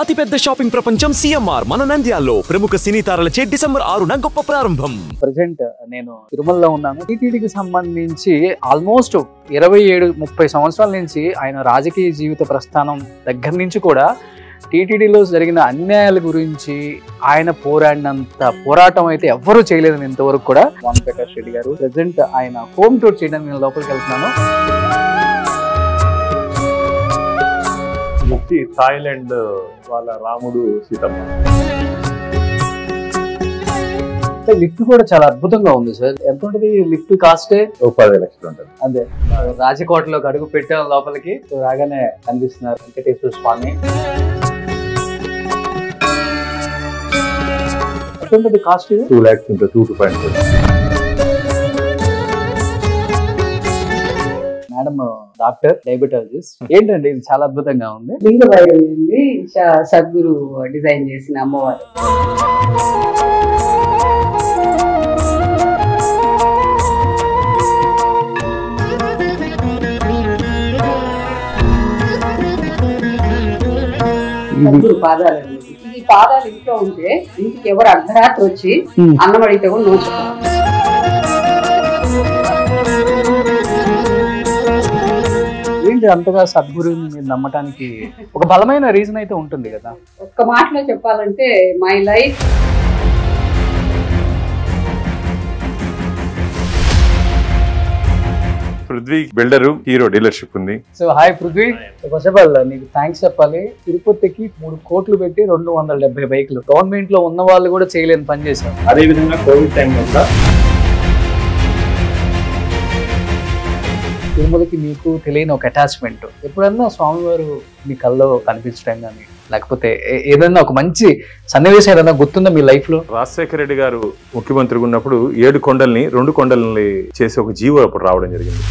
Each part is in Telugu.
అతిపెద్ద షాపింగ్ ప్రపంచం సిఎంఆర్ మన నంద్యాలలో ప్రముఖ సినీ తారలచే డిసెంబర్ 6న గొప్ప ప్రారంభం. ప్రెజెంట్ నేను తిరుమలలో ఉన్నాను. టీటీడీకి సంబంధించి ఆల్మోస్ట్ 27-30 సంవత్సరాల నుంచి ఆయన రాజకీయ జీవిత ప్రస్థానం దగ్గర నుంచి కూడా టీటీడీలో జరిగిన అన్యాయాల గురించి ఆయన పోరాడినంత పోరాటం అయితే ఎవ్వరూ చేయలేదని ఇంతవరకు కూడా. వాన్ ప్రకాష్ రెడ్డి గారు ప్రెజెంట్ ఆయన హోమ్ టూర్ చేయడానికి నేను లోపలికి వెళ్తున్నాను. థాయిలాండ్ వాళ్ళ రాముడు సీతమ్మ. లిఫ్ట్ కూడా చాలా అద్భుతంగా ఉంది సార్. ఎంత ఉంటుంది లిఫ్ట్ కాస్టే? 10 లక్షలు ఉంటుంది. అదే రాజకోటలోకి అడుగు పెట్టాం లోపలికి. రాగానే కనిపిస్తున్నారు వెంకటేశ్వర స్వామి. ఎంత ఉంటుంది కాస్ట్? 2 lakhs ఉంటుంది. 2 to 5 lakhs. Madam doctor diabetologist. ఏంటండి ఇది చాలా అద్భుతంగా ఉంది. లింగ సద్గురు డిజైన్ చేసిన అమ్మవారు. సద్గురు పాదాలు. ఈ పాదాలు ఇంట్లో ఉంటే ఇంటికి ఎవరు అర్ధరాత్రి వచ్చి అన్నం అడిగితే కూడా నోచుకోవాలి. ఏంటి అంతగా సద్గురుని మీరు నమ్మటానికి ఒక బలమైన రీజన్ అయితే ఉంటుంది కదా? ఒక్క మాటలో చెప్పాలంటే my life. Prithvi builder, Hero dealership ఉంది. So hi Prithvi. First of all నీకు థ్యాంక్స్ చెప్పాలి. తిరుపతికి 3 కోట్లు పెట్టి 270 బైకులు గవర్నమెంట్ లో ఉన్న వాళ్ళు కూడా చేయలేని పని చేశారు. అదే విధంగా కోవిడ్ టైం వల్ల తిరుమలకి మీకు తెలియని ఒక అటాచ్మెంట్. ఎప్పుడన్నా స్వామివారు మీ కల్లో కనిపించడం కానీ లేకపోతే ఏదైనా ఒక మంచి సన్నివేశం ఏదైనా గుర్తుందా మీ లైఫ్ లో? రాజశేఖర రెడ్డి గారు ముఖ్యమంత్రిగా ఉన్నప్పుడు 7 కొండల్ని 2 కొండల్ని చేసి ఒక జీవో అప్పుడు రావడం జరిగింది.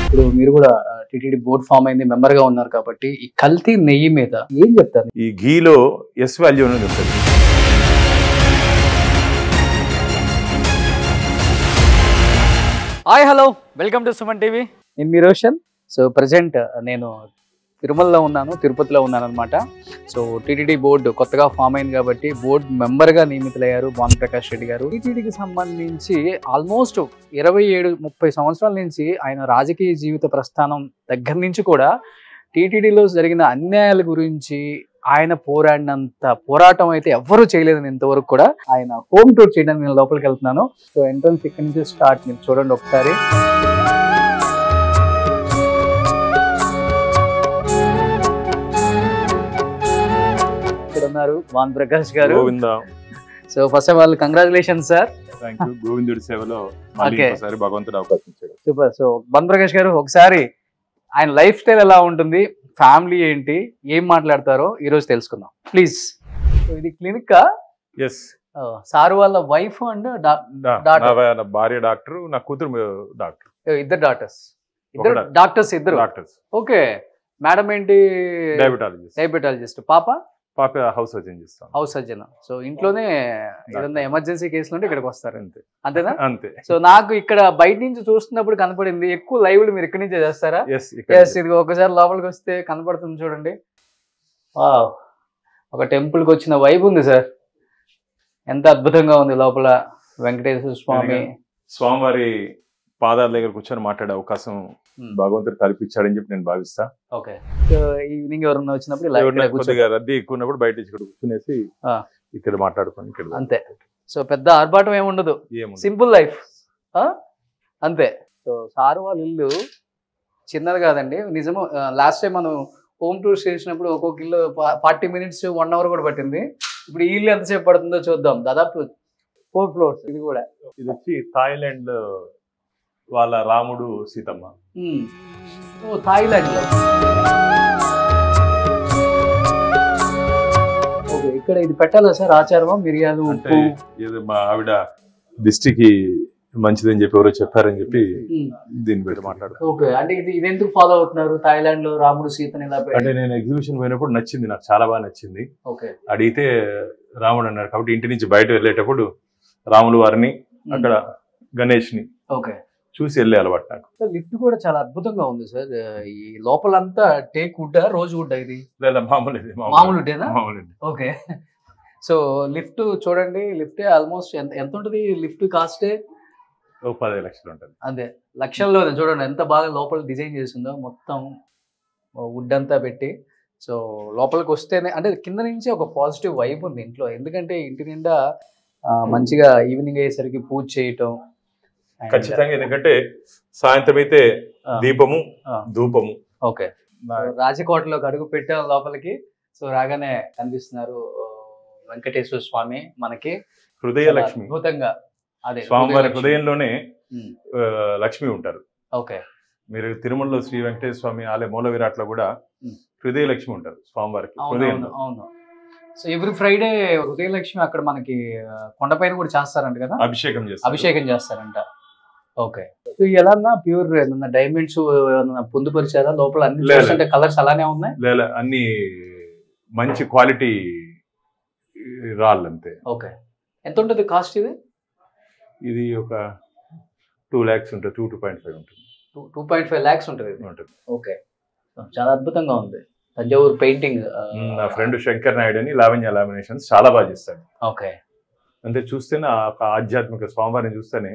ఇప్పుడు మీరు కూడా టీటీడీ బోర్డ్ ఫామ్ అయింది, మెంబర్ గా ఉన్నారు కాబట్టి ఈ కల్తీ నెయ్యి మీద ఏం చెప్తారు? ఈ ఘీలో ఎస్ వాల్యూ అనేది ఉంటుంది. Hi hello, welcome to Suman TV. నేను మీ రోషన్. సో ప్రజెంట్ నేను తిరుమలలో ఉన్నాను, తిరుపతిలో ఉన్నాను అనమాట. సో టీటీడీ బోర్డు కొత్తగా ఫామ్ అయింది కాబట్టి బోర్డు మెంబర్గా నియమితులయ్యారు వాన్ ప్రకాష్ రెడ్డి గారు. టీటీడీకి సంబంధించి ఆల్మోస్ట్ 27-30 సంవత్సరాల నుంచి ఆయన రాజకీయ జీవిత ప్రస్థానం దగ్గర నుంచి కూడా టీటీడీలో జరిగిన అన్యాయాల గురించి ఆయన పోరాడినంత పోరాటం అయితే ఎవ్వరూ చేయలేదని ఇంతవరకు కూడా. ఆయన హోమ్ టూర్ చేయడానికి నేను లోపలికి వెళ్తున్నాను. సో ఎంట్రన్స్ ఇక్కడ నుంచి స్టార్ట్, మీరు చూడండి ఒకసారి. ఇక్కడ ఉన్నారు వాన్ ప్రకాష్ గారు. So first of all congratulations sir. గోవిందుడి సేవలో భగవంతుడు అవకాశం ఇచ్చాడు. సూపర్. సో వాన్ ప్రకాష్ గారు ఒకసారి ఆయన లైఫ్ స్టైల్ ఎలా ఉంటుంది, ఫ్యామిలీ ఏంటి, ఏం మాట్లాడతారో ఈ రోజు తెలుసుకుందాం ప్లీజ్. ఇది క్లినిక్. సార్ వాళ్ళ వైఫ్ అండ్ భార్య డాక్టర్, నా కూతురు డాక్టర్. ఇద్దరు డాక్టర్స్. ఇద్దరు. ఓకే. మేడం ఏంటి? డయాబెటాలజిస్ట్. పాప హౌస్ సర్జన్ చేస్తాం. House surgeon. సో ఇంట్లోనే ఏదన్నా ఎమర్జెన్సీ కేసులు ఉంటే ఇక్కడికి వస్తారు. అంతేనా? అంతే. సో నాకు ఇక్కడ బయట నుంచి చూస్తున్నప్పుడు కనపడింది ఎక్కువ లైవ్లు మీరు ఇక్కడి నుంచే చేస్తారా? ఇది ఒకసారి లోపలికి వస్తే కనపడుతుంది చూడండి. ఒక టెంపుల్ కి వచ్చిన వైబ్ ఉంది సార్. ఎంత అద్భుతంగా ఉంది లోపల. వెంకటేశ్వర స్వామివారి పాదాల దగ్గర కూర్చొని మాట్లాడే అవకాశం భగవంతుడు కల్పించాడని చెప్పి నేను భావిస్తా. ఓకే. ఈవినింగ్ ఎవరన్నా వచ్చినప్పుడు కొద్దిగా రద్దీ ఎక్కువ ఉన్నప్పుడు బయట ఇక్కడ కూర్చునేసి ఇక్కడ మాట్లాడుకొని ఇక్కడ అంతే. సో పెద్ద ఆర్భాటం ఏముండదు, సింపుల్ లైఫ్ అంతే. సో సారు వాళ్ళ ఇల్లు చిన్నది కాదండి, నిజము. లాస్ట్ టైం మనం హోమ్ టూర్స్ చేసినప్పుడు ఒక్కొక్క ఇల్లు 40 minutes 1 hour కూడా పట్టింది. ఇప్పుడు ఈ ఇల్లు ఎంతసేపు పడుతుందో చూద్దాం. దాదాపు 4 floors. ఇది కూడా ఇది వచ్చి థాయిలాండ్ వాళ్ళ రాముడు సీతమ్మ. థాయిలాండ్ లో. ఓకే. ఇక్కడ ఇది పెట్టాలా సార్ ఆచారమా? మిరియాలు, ఉప్పు. ఇది మా ఆవిడ దిష్టికి మంచిదని చెప్పి ఎవరో చెప్పారని చెప్పి దీన్ని పెట్టి మాట్లాడుతాను. ఓకే. అంటే ఇది ఎందుకు ఫాలో అవుతున్నారు థాయిలాండ్ లో రాముడు సీతని ఇలా? అంటే నేను ఎగ్జిబిషన్ పోయినప్పుడు నచ్చింది, నాకు చాలా బాగా నచ్చింది. ఓకే. అడిగితే రాముడు అన్నారు కాబట్టి ఇంటి నుంచి బయట వెళ్ళేటప్పుడు రాములు వారిని, అక్కడ గణేష్ ని, ఓకే, చూసి వెళ్ళే అలవాటు నాకు. లిఫ్ట్ కూడా చాలా అద్భుతంగా ఉంది సార్. ఈ లోపలంతా టేక్ వుడ్ రోజ్ వుడ్ ఇది లేదా మామూలు మామూలు వుడ్డేనా? మామూలు. ఓకే. సో లిఫ్ట్ చూడండి, లిఫ్ట్ ఆల్మోస్ట్ ఎంత ఉంటుంది లిఫ్ట్ కాస్ట్? 10 లక్షలు ఉంటుంది. అదే లక్షల్లోనే చూడండి ఎంత బాగా లోపల డిజైన్ చేసిందో, మొత్తం వుడ్ అంతా పెట్టి. సో లోపలికి వస్తేనే అంటే కింద నుంచి ఒక పాజిటివ్ వైబ్ ఉంది ఇంట్లో. ఎందుకంటే ఇంటి నిండా మంచిగా ఈవినింగ్ అయ్యేసరికి పూజ చేయటం ఖచ్చితంగా. ఎందుకంటే సాయంత్రం అయితే దీపము ధూపము. ఓకే. రాజకోటలోకి అడుగు పెట్టాం లోపలికి. సో రాగానే కనిపిస్తున్నారు వెంకటేశ్వర స్వామి మనకి హృదయ లక్ష్మి. అద్భుతంగా అదే స్వామివారి హృదయంలోనే లక్ష్మి ఉంటారు. ఓకే. మీరు తిరుమలలో శ్రీ వెంకటేశ్వర స్వామి ఆలయ మూల విరాట్లో కూడా హృదయ లక్ష్మి ఉంటారు స్వామివారికి. అవును. సో ఎవ్రీ ఫ్రైడే హృదయలక్ష్మి అక్కడ మనకి కొండపైన కూడా చేస్తారంట కదా, అభిషేకం చేస్తారంట. ఓకే. సో ఎలా ప్యూర్ డైమండ్స్ పొందుపరిచారా లోపల? అన్ని కలర్స్ అలానే ఉన్నాయి? లేదా అన్ని మంచి క్వాలిటీ రాళ్ళు అంతే. ఓకే. ఎంత ఉంటుంది కాస్ట్ ఇది? ఇది ఒక 2 lakhs ఉంటుంది. 2.5 ఉంటుంది. 2.5 lakhs ఉంటుంది. ఓకే. చాలా అద్భుతంగా ఉంది. తంజావూరు పెయింటింగ్. నా ఫ్రెండ్ శంకర్ నాయుడు అని లావణ్య లామినేషన్స్ చాలా బాగా చేస్తాడు. ఓకే. అంటే చూస్తేనే ఒక ఆధ్యాత్మిక స్వామివారిని చూస్తేనే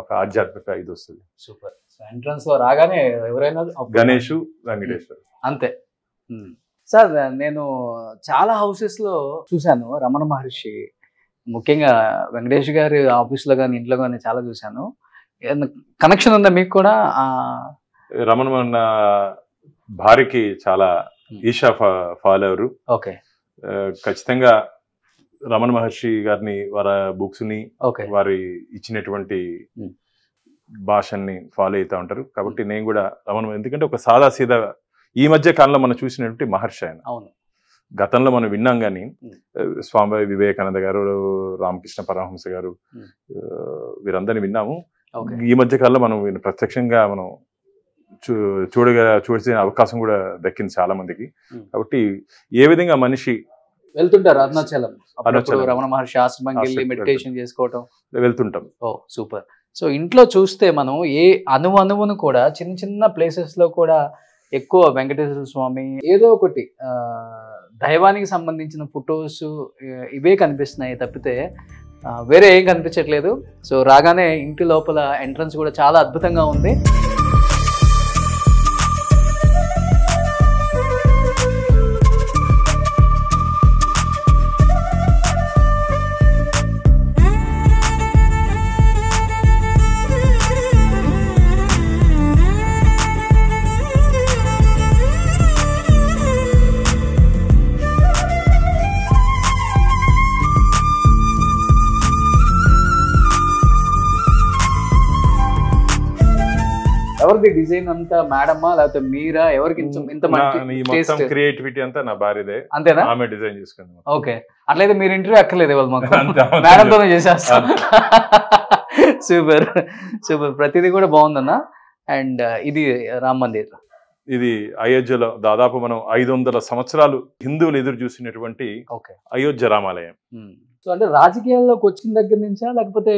ఒక ఆధ్యాత్మిక ఇది వస్తుంది. సూపర్. ఎంట్రన్స్ లో రాగానే ఎవరైనా గణేష్ వెంకటేశ్వర్ అంతే. సార్ నేను చాలా హౌసెస్ లో చూశాను రమణ మహర్షి, ముఖ్యంగా వెంకటేష్ గారి ఆఫీస్ లో కానీ ఇంట్లో కానీ చాలా చూశాను. కనెక్షన్ ఉందా మీకు కూడా? రమణ భార్యకి చాలా ఈషా ఫాలోవరు. ఓకే. ఖచ్చితంగా రమణ మహర్షి గారిని వారి బుక్స్ ని వారి ఇచ్చినటువంటి భాషని ఫాలో అవుతా ఉంటారు. కాబట్టి నేను కూడా ఎందుకంటే ఒక సాదా సీదా ఈ మధ్య కాలంలో మనం చూసినటువంటి మహర్షి ఆయన. అవును. గతంలో మనం విన్నాం కానీ స్వామి వివేకానంద గారు, రామకృష్ణ పరమహంస గారు వీరందరినీ విన్నాము. ఈ మధ్య కాలంలో మనం ప్రత్యక్షంగా మనం చూడాల్సిన అవకాశం కూడా దక్కింది చాలా మందికి. కాబట్టి ఏ విధంగా మనిషి వెళ్తుంటారు అరుణాచలం, రమణ మహర్షి ఆశ్రమంకి వెళ్ళి మెడిటేషన్ చేసుకోవటం వెళ్తుంటాం. ఓ సూపర్. సో ఇంట్లో చూస్తే మనం ఏ అణువును కూడా చిన్న చిన్న ప్లేసెస్ లో కూడా ఎక్కువ వెంకటేశ్వర స్వామి ఏదో ఒకటి దైవానికి సంబంధించిన ఫొటోస్ ఇవే కనిపిస్తున్నాయి తప్పితే వేరే ఏం కనిపించట్లేదు. సో రాగానే ఇంటి లోపల ఎంట్రన్స్ కూడా చాలా అద్భుతంగా ఉంది. ఎవరిది డిజైన్ అంతా మేడమ్మా లేకపోతే మీరా? ఎవరికి ఇంత మంచి క్రియేటివిటీ అంతా నా భార్యదే. అంతేనా? ఆమె డిజైన్ చేసుకుంది. ఓకే. అట్లయితే మీరు ఇంటర్వ్యూ అక్కర్లేదు ఇవాళ మాకు, మేడంతోనే చేసేస్తాం. Super super. ప్రతిదీ కూడా బాగుందన్న. అండ్ ఇది రామ్ మందిర్, ఇది అయోధ్యలో దాదాపు మనం 500 సంవత్సరాలు హిందువులు ఎదురు చూసినటువంటి అయోధ్య రామాలయం. సో అంటే రాజకీయాల్లోకి వచ్చిన దగ్గర నుంచా లేకపోతే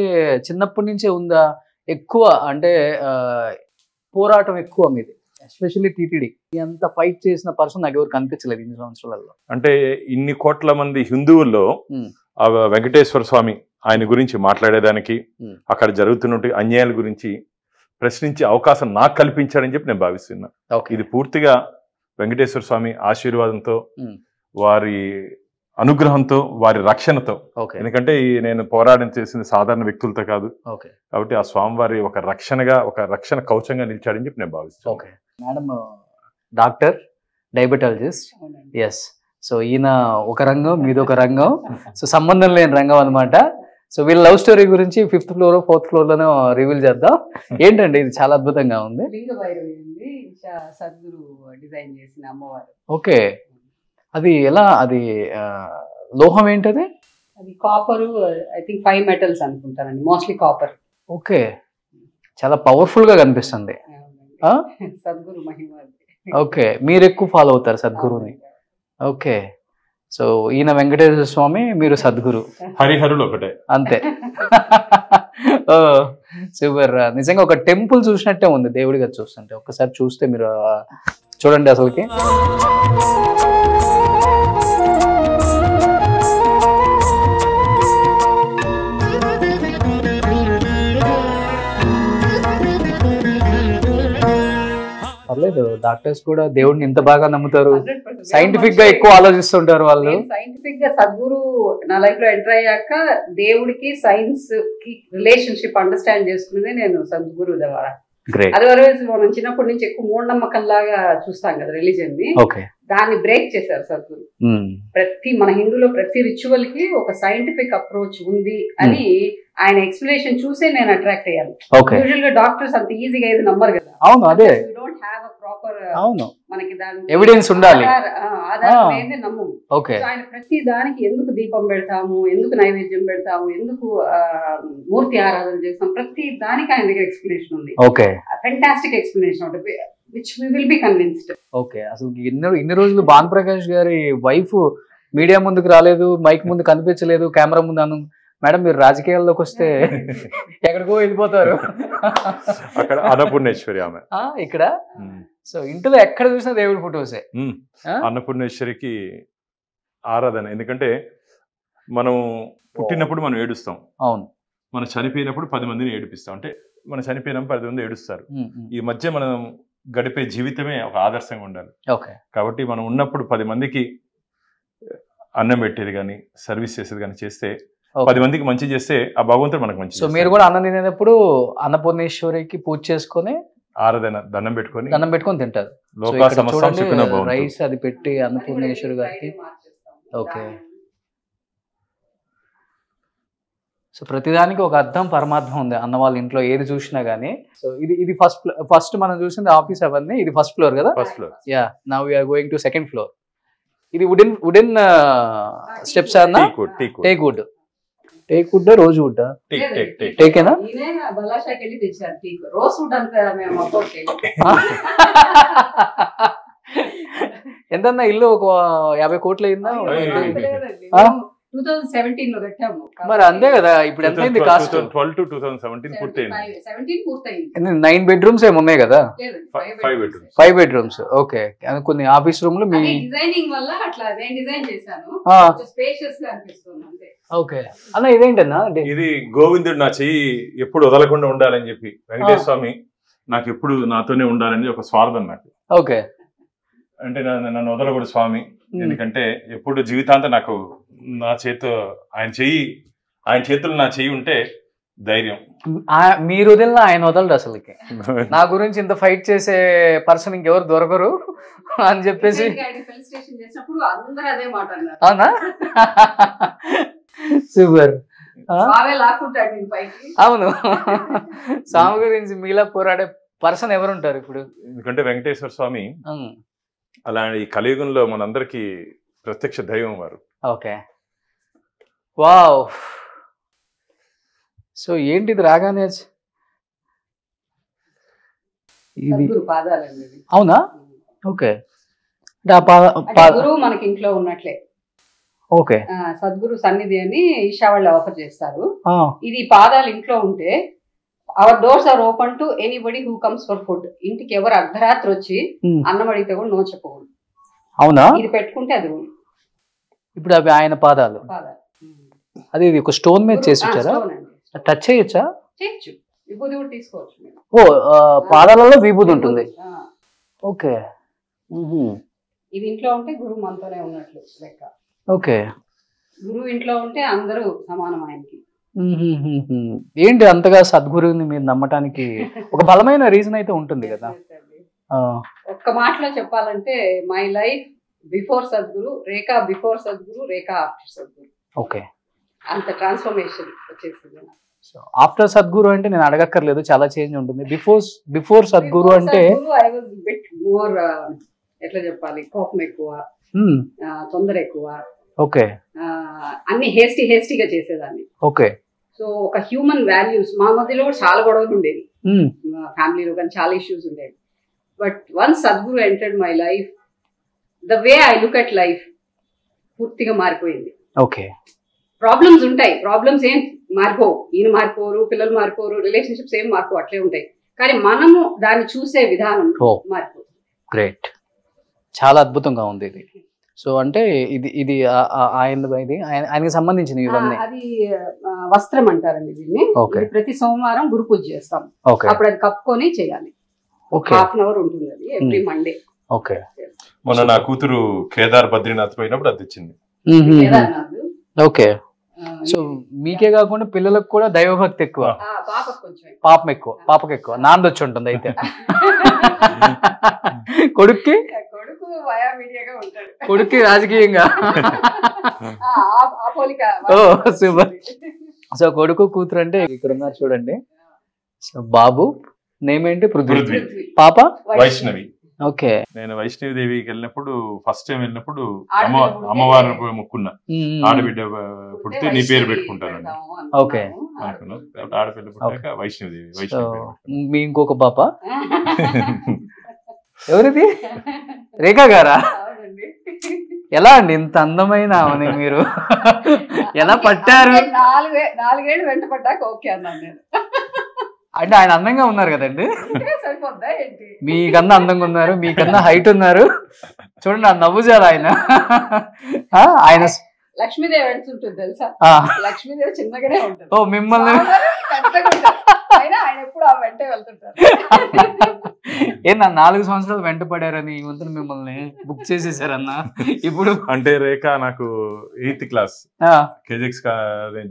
చిన్నప్పటి నుంచే ఉందా? ఎక్కువ అంటే పోరాటం ఎక్కువ మీది, ఎస్పెషల్లీ టీటీడీ అంత ఫైట్ చేసిన పర్సన్ నాకు ఎవరు కనిపించలేదు ఇన్ని సంవత్సరాలలో. అంటే ఇన్ని కోట్ల మంది హిందువుల్లో వెంకటేశ్వర స్వామి ఆయన గురించి మాట్లాడేదానికి, అక్కడ జరుగుతున్న అన్యాయాల గురించి ప్రశ్నించే అవకాశం నాకు కల్పించాడని చెప్పి నేను భావిస్తున్నా. ఇది పూర్తిగా వెంకటేశ్వర స్వామి ఆశీర్వాదంతో, వారి అనుగ్రహంతో, వారి రక్షణతో. ఎందుకంటే నేను పోరాటం చేసింది సాధారణ వ్యక్తులతో కాదు కాబట్టి ఆ స్వామివారి ఒక రక్షణగా, ఒక రక్షణ కవచంగా నిలిచాడని చెప్పి నేను భావిస్తాను. Madam doctor, diabetologist. Yes. So ఈయన ఒక రంగం, మీది ఒక రంగం. సో సంబంధం లేని రంగం అనమాట. సో వీళ్ళ లవ్ స్టోరీ గురించి 5th floor 4th floor లోనే రివీల్ చేద్దాం. ఏంటండి ఇది చాలా అద్భుతంగా ఉంది. సద్గురు డిజైన్ చేసిన అమ్మవారు. ఓకే. అది ఎలా? అది లోహం ఏంటది? అది కాపర్, ఐ థింక్ 5 metals అనుకుంటానండి, మోస్ట్లీ కాపర్. ఓకే. చాలా పవర్ఫుల్ గా కనిపిస్తుంది. సద్గురు మహిమ. ఓకే. మీరు ఎక్కువ ఫాలో అవుతారు సద్గురుని. ఓకే. సో ఈయన వెంకటేశ్వర స్వామి, మీరు సద్గురు. హరిహరులు ఒకటే. అంతే. సూపర్. నిజంగా ఒక టెంపుల్ చూసినట్టే ఉంది దేవుడిగా చూస్తుంటే. ఒక్కసారి చూస్తే మీరు చూడండి అసలుకి. పర్లేదు, డాక్టర్స్ కూడా దేవుడిని ఇంత బాగా నమ్ముతారు. సైంటిఫిక్ గా ఎక్కువ ఆలోచిస్తుంటారు వాళ్ళు. సైంటిఫిక్ గా సద్గురు నా లైఫ్ లో ఎంటర్ అయ్యాక దేవుడికి సైన్స్ కి రిలేషన్షిప్ అండర్స్టాండ్ చేసుకునేది నేను సద్గురు ద్వారా. అదర్వైజ్ మనం చిన్నప్పటి నుంచి ఎక్కువ మూఢనమ్మకం లాగా చూస్తాం కదా రిలీజన్ ని, దాన్ని బ్రేక్ చేశారు సద్గురు. మన హిందూలో ప్రతి రిచువల్ కి ఒక సైంటిఫిక్ అప్రోచ్ ఉంది అని ఆయన ఎక్స్ప్లెనేషన్ చూసే నేను అట్రాక్ట్ అయ్యాను. యూజువల్ గా డాక్టర్స్ అంత ఈజీగా ఏది నమ్మరు కదా. అవును, అదే డోంట్ హ్యావ్ అ ప్రాపర్, అవును, మనకి దాని ఎవిడెన్స్ ఉండాలి, ఆధారం అయితే నమ్మము. ఆయన ప్రతి దానికి ఎందుకు దీపం పెడతాము, ఎందుకు నైవేద్యం పెడతాము, ఎందుకు మూర్తి ఆరాధన చేస్తాం, ప్రతి దానికి ఆయన దగ్గర ఎక్స్ప్లెనేషన్ ఉంది. ఫెంటాస్టిక్ ఎక్స్ప్లెనేషన్ ఉంటుంది, which we will be convinced. Okay, అసలు ఇన్ని రోజులు భాను ప్రకాష్ గారి వైఫ్ మీడియా ముందుకు రాలేదు, మైక్ ముందు కనిపించలేదు, కెమెరా ముందు అను. మేడం మీరు రాజకీయాల్లోకి వస్తే ఎక్కడికో వెళ్ళిపోతారు. అక్కడ అన్నపూర్ణేశ్వరి ఆమె ఇక్కడ. సో ఇంట్లో ఎక్కడ చూసినా దేవుడి ఫోటోసే. అన్నపూర్ణేశ్వరికి ఆరాధన. ఎందుకంటే మనం పుట్టినప్పుడు మనం ఏడుస్తాం, అవును, మనం చనిపోయినప్పుడు 10 మందిని ఏడిపిస్తాం. అంటే మనం చనిపోయినప్పుడు 10 మంది ఏడుస్తారు. ఈ మధ్య మనం గడిపే జీవితమే ఒక ఆదర్శంగా ఉండాలి. కాబట్టి మనం ఉన్నప్పుడు 10 మందికి అన్నం పెట్టేది కానీ సర్వీస్ చేసేది కానీ చేస్తే, 10 మందికి మంచి చేస్తే ఆ భగవంతుడు మనకు మంచి. సో మీరు కూడా అన్నం తినేటప్పుడు అన్నపూర్ణేశ్వరికి పూజ చేసుకొని ఆరాధన దండం పెట్టుకొని తింటారు. రైస్ అది పెట్టి అన్నపూర్ణేశ్వరి గారికి. ఓకే, సో ప్రతిదానికి ఒక అర్థం పరమార్థం ఉంది అన్న వాళ్ళ ఇంట్లో ఏది చూసినా గానీ. సో ఇది ఫస్ట్ మనం చూసింది ఆఫీస్ అవన్నీ. ఇది ఫస్ట్ ఫ్లోర్ కదా. First floor. Yeah, now we are going to second floor. ఇది వుడెన్ స్టెప్స్ అన్న. టేక్ వుడ్ రోజు వుడ్ టేకేనా? ఎంతన్నా ఇల్లు? ఒక 50 కోట్లు అయిందా? 2017 లో కట్టాము. మరి అంతే కదా. ఇప్పుడు ఎంత అయింది కాస్ట్? 12 to 2017 పూర్తయింది. 9 బెడ్రూమ్స్ ఏమి ఉన్నాయి కదా? 5 బెడ్రూమ్స్. ఓకే, కొన్ని ఆఫీస్ రూమ్లు మీ డిజైనింగ్ వల్ల అట్లా డిజైన్ చేశాను, స్పేషియస్ గా అనిపిస్తుంది అంతే. ఓకే అన్న, ఇదేంటన్నా? ఇది గోవిందుడు నా చెయ్యి ఎప్పుడు వదలకుండా ఉండాలని చెప్పి, వెంకటేశ్వర స్వామి నాకు ఎప్పుడు నాతోనే ఉండాలని ఒక స్వార్థం నాకు. ఓకే, అంటే నన్ను వదలకూడదు స్వామి, ఎందుకంటే ఎప్పుడు జీవితాంతం నాకు నా ఆయన చేతులు నా చెయ్యి ఉంటే ధైర్యం. మీరు వదిలిన ఆయన వదలడు అసలుకి. నా గురించి ఇంత ఫైట్ చేసే పర్సన్ ఇంకెవరు దొరకరు అని చెప్పేసి. అవునా? సూపర్. అవును, స్వామి గురించి మీలా పోరాడే పర్సన్ ఎవరుంటారు ఇప్పుడు? ఎందుకంటే వెంకటేశ్వర స్వామి అలా ఈ కలియుగంలో మనందరికీ ప్రత్యక్ష దైవం వారు. Okay, wow. సో ఏంటిది రాగానే? అవునా? ఓకే, గురువు మనకి ఇంట్లో ఉన్నట్లే. ఓకే, సద్గురు సన్నిధి అని ఈషా వాళ్ళు ఆఫర్ చేస్తారు. ఇది పాదాలు ఇంట్లో ఉంటే our doors are open to anybody who comes for food. ఇంటికి ఎవరు అర్ధరాత్రి వచ్చి అన్నం అడిగితే కూడా నో చెప్పకూడదు. అవునా? ఇది పెట్టుకుంటే అది. ఇప్పుడు అవి ఆయన పాదాలు. అది ఒక స్టోన్ మీద చేసి వచ్చారా? టచ్ చేయొచ్చా? చేయొచ్చు, విభూది కూడా తీసుకోవచ్చు. ఓ, పాదాలలో విభూది ఉంటుంది. ఓకే, ఇది ఇంట్లో ఉంటే గురువు మనతోనే ఉన్నట్లు లెక్క. ఓకే, గురువు ఇంట్లో ఉంటే అందరూ సమానం ఆయనకి. ఏంటి అంతగా సద్గురువుని మీరు నమ్మటానికి ఒక బలమైన రీజన్ అయితే ఉంటుంది కదా? ఒక్క మాటలో చెప్పాలంటే my life before Sadhguru, Rekha before Sadhguru, Rekha after Sadhguru. Okay, అంత ట్రాన్స్ఫర్మేషన్ వచ్చేసింది. ఆఫ్టర్ సద్గురు అంటే నేను అడగక్కర్లేదు, చాలా చేంజ్ ఉంటుంది. బిఫోర్ సద్గురు అంటే ఐ వాజ్ బిట్ మోర్, ఎట్లా చెప్పాలి, కోపం ఎక్కువ, తొందర ఎక్కువ. ఓకే, అన్ని హేస్టీగా చేసేదాన్ని. ఓకే, సో ఒక హ్యూమన్ వాల్యూస్ మా మధ్యలో చాలా గొడవలు ఉండేవి, ఫ్యామిలీలో కానీ చాలా ఇష్యూస్ ఉండేవి. But once Sadhguru entered my life, the way I look at life పూర్తిగా మారిపోయింది. ఓకే, ప్రాబ్లమ్స్ ఉంటాయి, ప్రాబ్లమ్స్ ఏం మారిపోవు, ఈయన మారిపోరు, పిల్లలు మారిపోరు, రిలేషన్షిప్స్ ఏం మారిపో, అట్లే ఉంటాయి. కానీ మనము దాన్ని చూసే విధానం మారిపోతుంది. గ్రేట్, చాలా అద్భుతంగా ఉంది ఇది. సో అంటే ఇది ఆయనకి సంబంధించిన ఇవన్నీ అది వస్త్రం అంటారండి దీన్ని. ప్రతి సోమవారం గురు పూజ చేస్తాం, అప్పుడు అది కప్పుకొని చేయాలి. 1/2 hour ఉంటుంది అది ఎవ్రీ మండే. ఓకే. మొన్న నా కూతురు కేదార్ బద్రీనాథ్ పోయినప్పుడు అది తెచ్చింది. ఓకే. సో మీకే కాకుండా పిల్లలకు కూడా దైవభక్తి ఎక్కువ, పాపకు ఎక్కువ నాందొచ్చి ఉంటుంది అయితే. కొడుక్కి రాజకీయంగా. సూపర్. సో కొడుకు కూతురు అంటే ఇక్కడ ఉన్నారు చూడండి. సో బాబు నేమ్ ఏంటి? పృథ్వీ. పాప వైష్ణవి. ఓకే. నేను వైష్ణవి దేవికి వెళ్ళినప్పుడు ఫస్ట్ టైం వెళ్ళినప్పుడు అమ్మవారిని పోయి మొక్కున్నా, ఆడబిడ్డ పుడితే నీ పేరు పెట్టుకుంటానండి. ఓకే. ఆడపిల్ల పుట్టాక వైష్ణవి దేవి. వైష్ణవి మీ ఇంకొక పాప ఎవరిది? రేఖా గారా? ఎలా అండి ఇంత అందమైన ఆమెని మీరు ఎలా పట్టారు? 4 ఏళ్ళు వెంట పడ్డాక ఓకే అన్నాను నేను. అంటే ఆయన అందంగా ఉన్నారు కదండి, మీకన్నా అందంగా ఉన్నారు, మీకన్నా హైట్ ఉన్నారు. చూడండి ఆ నవ్వు చాలు ఆయన. ఆయన లక్ష్మీదేవి వెళ్తుంటుంది తెలుసా? లక్ష్మీదేవి చిన్నగానే ఉంటుంది. ఓ మిమ్మల్ని ఆయన ఎప్పుడు ఆ వెంటే వెళ్తుంటారు. నా 4 సంవత్సరాలు వెంట పడారని ఈ వంతున మిమ్మల్ని బుక్ చేసేసారన్నా. ఇప్పుడు అంటే రేఖ నాకు 8th క్లాస్ కేజెక్స్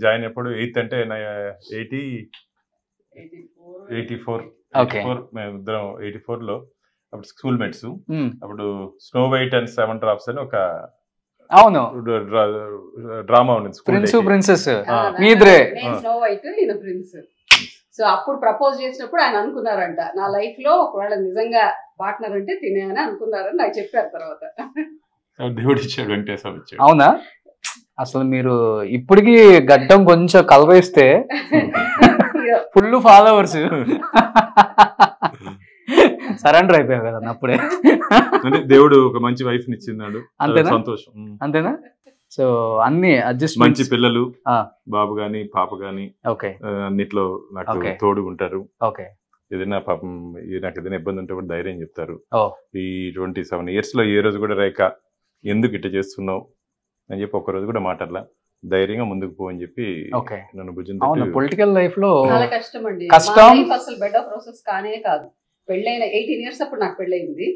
జాయిన్ అప్పుడు 8th అంటే 84 మేము ఇద్దరం 84 లో అప్పుడు స్కూల్ మేట్స్. అప్పుడు స్నో వైట్ అండ్ 7 డ్రాప్స్ అని ఒక అవును డ్రామా ఉంది, ప్రిన్స్ ప్రిన్సెస్. స్నో వైట్ ఈయన ప్రిన్స్. సో అప్పుడు ప్రపోజ్ చేసినప్పుడు ఆయన అనుకున్నారంట, నా లైఫ్ లో ఒకవేళ నిజంగా పార్ట్నర్ అంటే తినే అని అనుకున్నారని నాకు చెప్పారు. తర్వాత దేవుడు ఇచ్చాడు, వెంకటేశ్వర ఇచ్చాడు. అవునా? అసలు మీరు ఇప్పటికి గడ్డం కొంచెం కలవేస్తే ఫుల్ ఫాలోవర్స్ సరెండర్ అయిపోయావు కదా అప్పుడే. దేవుడు ఒక మంచి వైఫ్ ని ఇచ్చినాడు, అంతేనా? సంతోషం. అంతేనా? సో అన్ని అడ్జస్ట్, మంచి పిల్లలు, బాబు గాని పాప గాని అన్నిట్లో నాకు తోడుగుంటారు. ఏదైనా పాపం నాకు ఏదైనా ఇబ్బంది ఉంటే కూడా ధైర్యం చెప్తారు. ఈ 27 years లో ఏ రోజు కూడా రేఖ ఎందుకు ఇట్లా చేస్తున్నావు అని చెప్పి ఒక్కరోజు కూడా మాట్లాడలా, ధైర్యంగా ముందుకు పో అని చెప్పి నన్ను భుజం. పొలిటికల్ లైఫ్ లో చాలా కష్టం అండి. అసలు బెడ్ ఆఫ్ ప్రాసెస్ కానే కాదు. పెళ్ళైన 18 years అప్పుడు నాకు పెళ్ళయింది.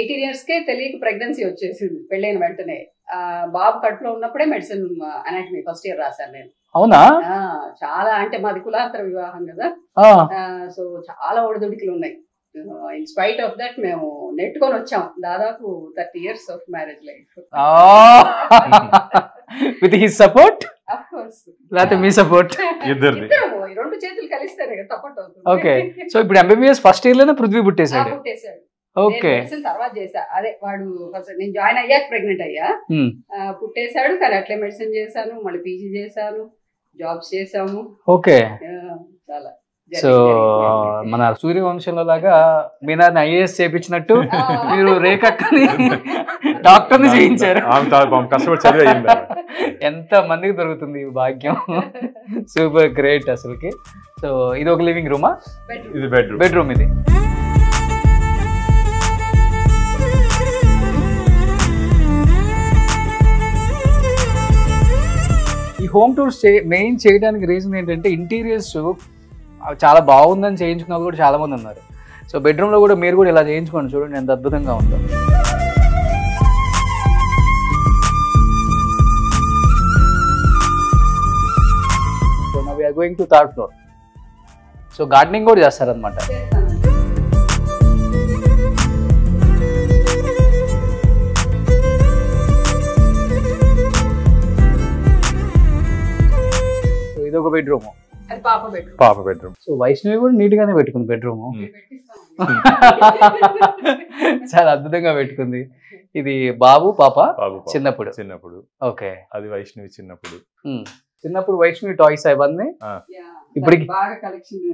18 years కే తెలియక ప్రెగ్నెన్సీ వచ్చేసింది పెళ్ళైన వెంటనే. బాబు కడుపులో ఉన్నప్పుడే మెడిసిన్ అనాటమీ ఫస్ట్ ఇయర్ రాశాను నేను. అవునా? చాలా అంటే మాది కులాంతర వివాహం కదా, సో చాలా ఒడిదుడికలు ఉన్నాయి. ఇన్ స్పైట్ ఆఫ్ దట్ మేము నెట్టుకొని వచ్చాం దాదాపు 30 years of marriage life. With his support of course, లేకపోతే మీ సపోర్ట్? ఇద్దరిది, 2 చేతులు కలిస్తేనే సపోర్ట్ అవుతుంది. ఓకే. సో ఇప్పుడు MBBS ఫస్ట్ ఇయర్ లోనే పృథ్వీ పుట్టేశాడు. ఓకే. తర్వాత చేసా, అదే వాడు ఫస్ట్ నేను జాయిన్ అయ్యాక ప్రెగ్నెంట్ అయ్యా, పుట్టేశాడు. కానీ అట్లే మెడిసిన్ చేశాను, మళ్ళీ పీజీ చేశాను, జాబ్స్ చేసాము. ఓకే. చాలా. సో మన సూర్యవంశంలో లాగా మీనాన్ని IAS చేయించినట్టు మీరు రేఖని డాక్టర్ని చేయించారు. ఎంత మందికి దొరుకుతుంది ఈ భాగ్యం. సూపర్ గ్రేట్ అసలుకి. సో ఇది ఒక లివింగ్ రూమా? ఇది బెడ్రూమ్. ఇది ఈ హోమ్ టూర్స్ మెయిన్ చేయడానికి రీజన్ ఏంటంటే ఇంటీరియర్స్ చాలా బాగుందని చేయించుకున్న వాళ్ళు కూడా చాలా మంది ఉన్నారు. సో బెడ్రూమ్లో కూడా మీరు కూడా ఇలా చేయించుకోండి, చూడండి ఎంత అద్భుతంగా ఉందో. So now we are going to 3rd floor. So gardening కూడా చేస్తారనమాట. సో ఇది ఒక బెడ్రూమ్, పాప బెడ్రూమ్. సో వైష్ణవి కూడా నీట్ గానే పెట్టుకుంది బెడ్రూమ్, చాలా అద్భుతంగా పెట్టుకుంది. ఇది బాబు పాప చిన్నప్పుడు. ఓకే. అది వైష్ణవి చిన్నప్పుడు వైష్ణవి టాయ్స్ అవన్నీ ఇప్పటికి బాగా కలెక్షన్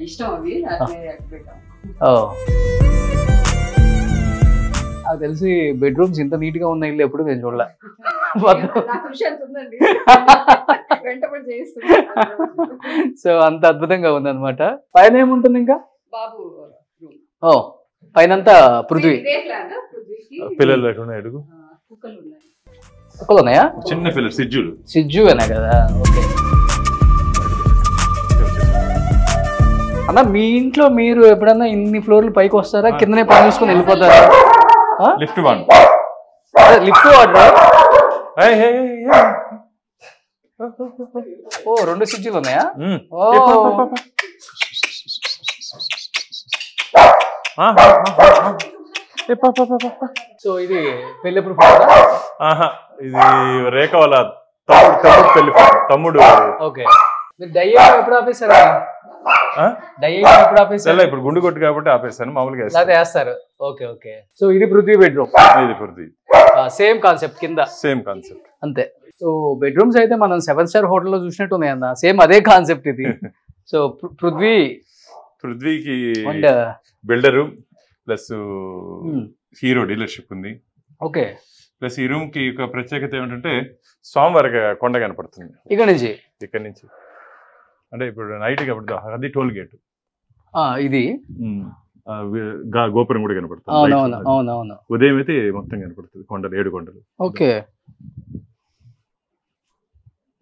ఇష్టం. అవి నాకు తెలిసి బెడ్రూమ్స్ ఇంత నీట్ గా ఉన్న ఇల్లు ఎప్పుడు నేను చూడలే. నా కృషి ఎంత ఉందండి వెంటబడి చేయిస్తుంది. సో అంత అద్భుతంగా ఉందన్నమాట. పైన ఏముంటుంది ఇంకా? బాబు ఓ పైనంతా పృథ్వీ. ఇదే ప్లాన్ పృథ్వీకి. పిల్లలు లేకుండా అడుగు. కుక్కలు ఉన్నాయి. కుక్కలు ఉన్నాయా? చిన్న పిల్లలు సిజ్జులు. సిజ్జు అనే కదా. ఓకే అన్న, మీ ఇంట్లో మీరు ఎప్పుడన్నా ఇన్ని ఫ్లోర్లు పైకి వస్తారా, కిందనే పని చూసుకొని వెళ్ళిపోతారా? లిఫ్ట్ వన్ లిఫ్ట్ వాడరా? ఓ 2 సిజ్జులు ఉన్నాయా? ఓ సో ఇది పెళ్ళెప్పుడు ఫోటో? ఇది రేఖ వాళ్ళ తమ్ముడు పెళ్లి తమ్ముడు. ఓకే. మీరు డయ్యా ఎప్పుడు ఆపేశారా? డయ్యా ఎప్పుడు ఆపేసారు? ఇప్పుడు గుండు కొట్టు కాబట్టి ఆపేస్తాను, మామూలుగా వేస్తారు. Okay okay. సో ఇది పృథ్వీ బెడ్రూమ్. ఇది పృథ్వీ. సేమ్ కాన్సెప్ట్ కింద. సేమ్ కాన్సెప్ట్ అంతే. సో బెడ్రూమ్స్ అయితే మనం 7 స్టార్ హోటల్లో చూసినట్టు ఉన్నాయన్న. సేమ్ అదే కాన్సెప్ట్ ఇది. సో పృథ్వీకి బిల్డరు ప్లస్ హీరో డీలర్షిప్ ఉంది. ఓకే. ప్లస్ ఈ రూమ్ కి ఒక ప్రత్యేకత ఏమిటంటే స్వామివారి కొండ కనపడుతుంది ఇక్కడ నుంచి. అంటే ఇప్పుడు నైట్ కాబట్టి అది టోల్ గేట్. ఇది గోపురం కూడా కనపడుతుంది. ఉదయం అయితే మొత్తం కనపడుతుంది కొండలు, 7 కొండలు. ఓకే.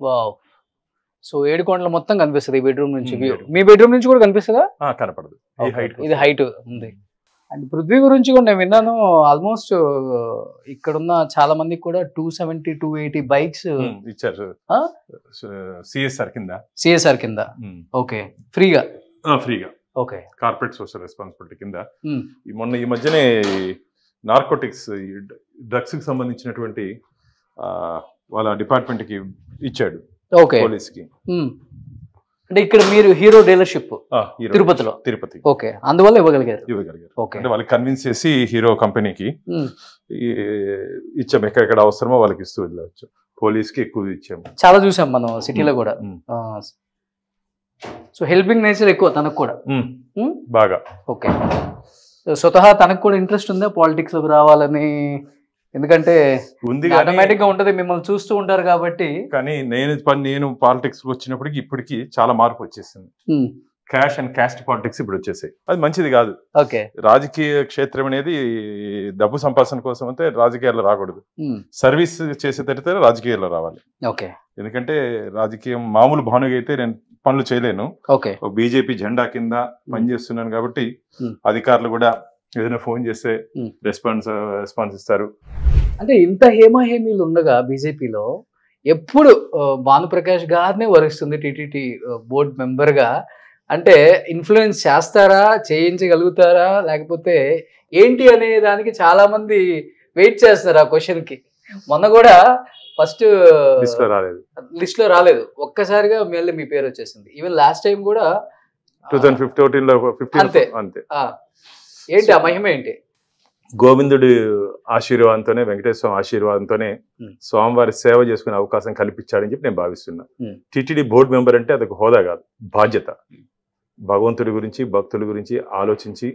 వావ్. సో 7 కొండలు మొత్తం కనిపిస్తుంది ఈ బెడ్రూమ్ నుంచి. మీ బెడ్రూమ్ నుంచి కూడా కనిపిస్తుందా? కనపడదు, ఇది హైట్ ఉంది. అండ్ పృథ్వీ గురించి కూడా నేను విన్నాను, ఆల్మోస్ట్ ఇక్కడున్న చాలా మందికి కూడా 270, 280 బైక్స్ ఇచ్చారు సిఎస్ఆర్ కింద. ఓకే. ఫ్రీగా. ఓకే. కార్పొరేట్ సోషల్ రెస్పాన్సిబిలిటీ కింద. మొన్న ఈ మధ్యనే నార్కోటిక్స్ డ్రగ్స్ కి సంబంధించినటువంటి వాళ్ళ డిపార్ట్మెంట్ కి ఇచ్చాడు. ఓకే. పోలీస్ కి. అంటే ఇక్కడ మీరు హీరో డీలర్షిప్ తిరుపతి. ఓకే. అందువల్ల ఇవ్వగలిగారు. ఓకే. అంటే వాళ్ళకి కన్విన్స్ చేసి హీరో కంపెనీకి ఇచ్చాము. ఎక్కడెక్కడ అవసరమో వాళ్ళకి ఇస్తూ వెళ్ళవచ్చు. పోలీస్ కి ఎక్కువ ఇచ్చాము. చాలా చూసాం మనం సిటీలో కూడా. సో హెల్పింగ్ నేచర్ ఎక్కువ తనకు కూడా బాగా. ఓకే. స్వతహా తనకు కూడా ఇంట్రెస్ట్ ఉందా పాలిటిక్స్ లోకి రావాలని? ఎందుకంటే ఆటోమేటిక్ గా ఉంటది, మిమ్మల్ని చూస్తూ ఉంటారు కాబట్టి. కానీ నేను పాలిటిక్స్ వచ్చినప్పటికి ఇప్పటికి చాలా మార్పు వచ్చేసింది. క్యాష్ అండ్ క్యాస్ట్ పాలిటిక్స్ ఇప్పుడు వచ్చేసాయి. అది మంచిది కాదు. ఓకే. రాజకీయ క్షేత్రం అనేది డబ్బు సంపాదన కోసం అయితే రాజకీయాల్లో రాకూడదు. సర్వీస్ చేసేటట్టు రాజకీయాల్లో రావాలి. ఓకే. ఎందుకంటే రాజకీయం మామూలు భానుగా అయితే నేను పనులు చేయలేను. ఓకే. బీజేపీ జెండా కింద పనిచేస్తున్నాను కాబట్టి అధికారులు కూడా ఏదైనా ఫోన్ చేస్తే రెస్పాన్స్ ఇస్తారు. అంటే ఇంత హేమాహేమీలు ఉండగా బీజేపీలో ఎప్పుడు భానుప్రకాష్ గారినే వరిస్తుంది టీటీడీ బోర్డు మెంబర్ గా. అంటే ఇన్ఫ్లుయెన్స్ చేస్తారా, చేయించగలుగుతారా, లేకపోతే ఏంటి అనే దానికి చాలా మంది వెయిట్ చేస్తారు ఆ క్వశ్చన్ కి. మొన్న కూడా ఫస్ట్ లిస్ట్ లో రాలేదు, ఒక్కసారిగా మళ్ళీ మీ పేరు వచ్చేసింది. ఈవెన్ లాస్ట్ టైం కూడా 2015 అంతే. ఏంటి ఆ మహిమ ఏంటి? గోవిందుడి ఆశీర్వాదంతోనే, వెంకటేశ్వర ఆశీర్వాదంతోనే స్వామివారి సేవ చేసుకునే అవకాశం కల్పించాడని చెప్పి నేను భావిస్తున్నా. టీటీడీ బోర్డు మెంబర్ అంటే అదొక హోదా కాదు, బాధ్యత. భగవంతుడి గురించి, భక్తుల గురించి ఆలోచించి